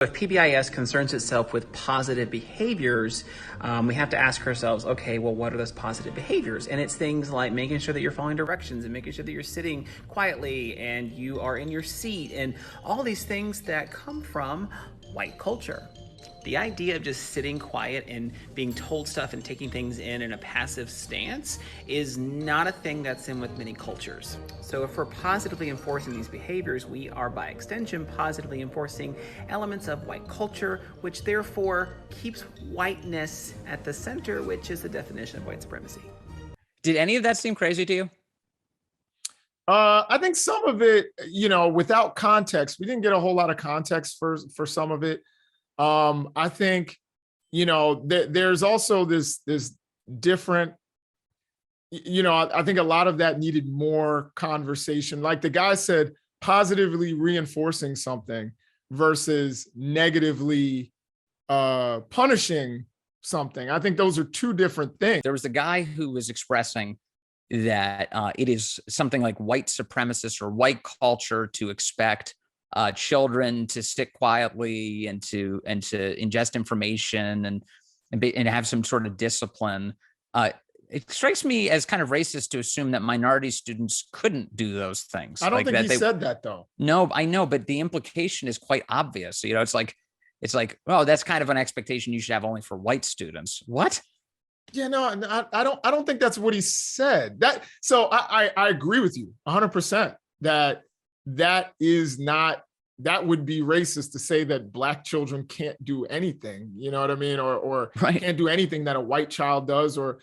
If PBIS concerns itself with positive behaviors, we have to ask ourselves, okay, well, what are those positive behaviors? And it's things like making sure that you're following directions and making sure that you're sitting quietly and you are in your seat and all these things that come from white culture. The idea of just sitting quiet and being told stuff and taking things in a passive stance is not a thing that's in with many cultures. So if we're positively enforcing these behaviors, we are by extension positively enforcing elements of white culture, which therefore keeps whiteness at the center, which is the definition of white supremacy. Did any of that seem crazy to you? I think some of it, without context, we didn't get a whole lot of context for some of it. I think, there's also this different, I think a lot of that needed more conversation. Like the guy said, positively reinforcing something versus negatively punishing something. I think those are two different things. There was a guy who was expressing that it is something like white supremacist or white culture to expect children to sit quietly and to ingest information and have some sort of discipline. It strikes me as kind of racist to assume that minority students couldn't do those things. I don't think he said that though. No, I know, but the implication is quite obvious. It's like, oh, that's kind of an expectation you should have only for white students. What? Yeah, no, I don't think that's what he said. So I agree with you 100% that would be racist to say that Black children can't do anything, you know what I mean? Or right. Can't do anything that a white child does, or,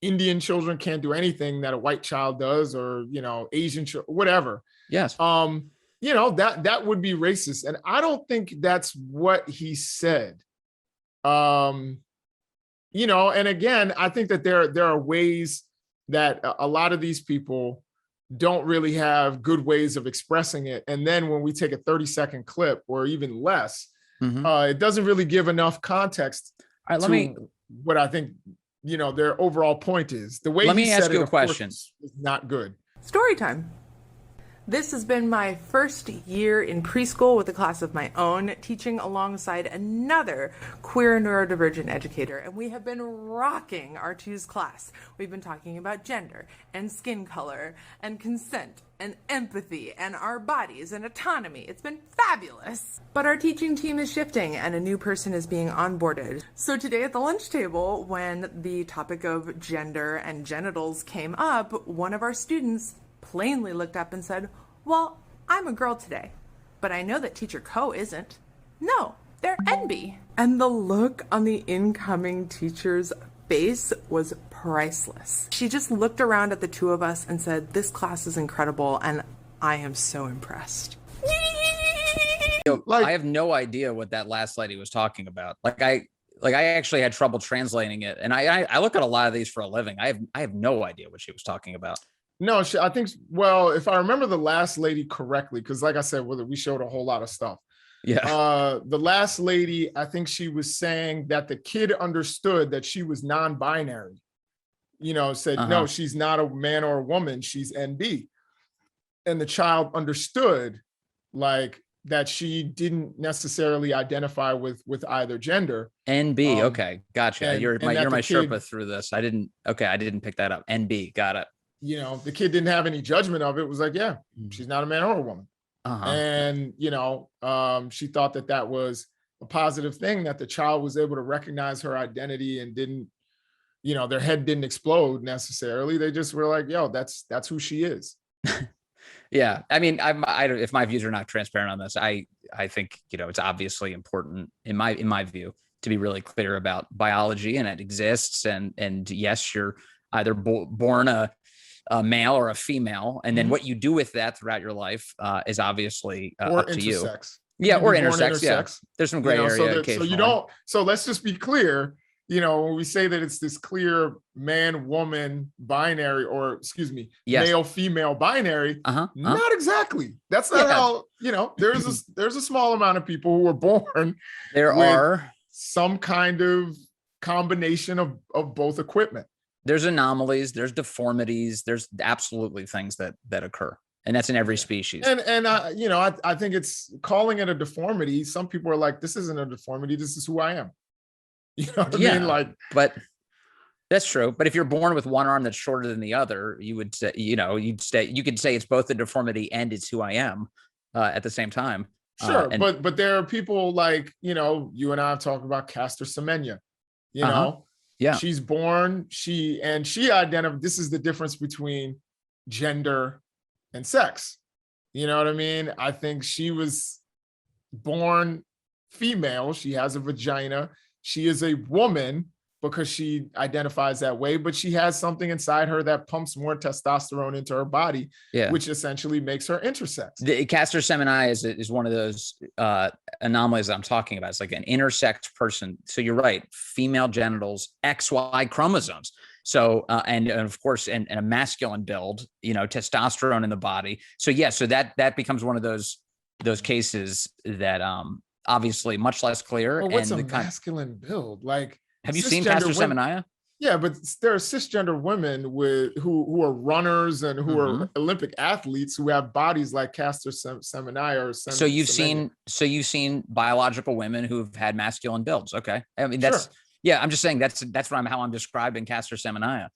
Indian children can't do anything that a white child does, or, Asian, whatever. Yes. That would be racist. And I don't think that's what he said. And again, I think that there are ways that a lot of these people don't really have good ways of expressing it. And then when we take a 30-second clip or even less, it doesn't really give enough context what I think, their overall point is. The way let me ask said you it, a question. Is not good. Story time. This has been my first year in preschool with a class of my own, teaching alongside another queer neurodivergent educator, and we have been rocking our twos class. We've been talking about gender and skin color and consent and empathy and our bodies and autonomy. It's been fabulous. But our teaching team is shifting and a new person is being onboarded. So today at the lunch table, when the topic of gender and genitals came up, one of our students plainly looked up and said, "Well, I'm a girl today, but I know that teacher Co isn't. No, they're NB." And the look on the incoming teacher's face was priceless. She just looked around at the two of us and said, "This class is incredible, and I am so impressed." I have no idea what that last lady was talking about. I actually had trouble translating it, and I look at a lot of these for a living. I have no idea what she was talking about. No, I think, well, if I remember the last lady correctly, because like I said, we showed a whole lot of stuff. Yeah. The last lady, I think she was saying that the kid understood that she was non-binary, said, no, she's not a man or a woman, she's NB. And the child understood that she didn't necessarily identify with either gender. NB, okay, gotcha. You're my kid, Sherpa through this. I didn't pick that up. NB, got it. The kid didn't have any judgment of it. It was like, yeah, she's not a man or a woman. And, she thought that was a positive thing, that the child was able to recognize her identity and didn't, their head didn't explode necessarily. They just were like, yo, that's who she is. Yeah. I mean, if my views are not transparent on this, I think, it's obviously important in my view to be really clear about biology, and it exists. And yes, you're either born a male or a female, and then what you do with that throughout your life is obviously up to you. Yeah, or intersex. Yeah, there's some gray area. So let's just be clear. When we say that it's this clear man-woman binary, or excuse me, male-female binary, not exactly. That's not how. There's a small amount of people who are born. There are some kind of combination of both equipment. There's anomalies, there's deformities, there's absolutely things that occur. And that's in every species. And you know, I think it's calling it a deformity. Some people are like, this isn't a deformity. This is who I am. You know what I mean? Like, but that's true. But if you're born with one arm that's shorter than the other, you would say, you know, you could say it's both a deformity and it's who I am at the same time. Sure. But there are people like, you know, you and I have talked about Caster Semenya, you know, she's born, she identified, this is the difference between gender and sex. You know what I mean? I think she was born female. She has a vagina. She is a woman because she identifies that way, but she has something inside her that pumps more testosterone into her body, which essentially makes her intersex. The Caster Semenya is one of those anomalies that I'm talking about. It's like an intersex person. So you're right, female genitals, XY chromosomes. So, and of course, and a masculine build, you know, testosterone in the body. So yeah, so that becomes one of those cases that obviously much less clear. Well, what's a masculine build? Like, have you seen Caster Semenya? Yeah, but there are cisgender women who are runners and who are Olympic athletes who have bodies like Caster Semenya or So you've seen biological women who've had masculine builds. Okay, I mean that's. Sure. Yeah, I'm just saying that's how I'm describing Caster Semenya.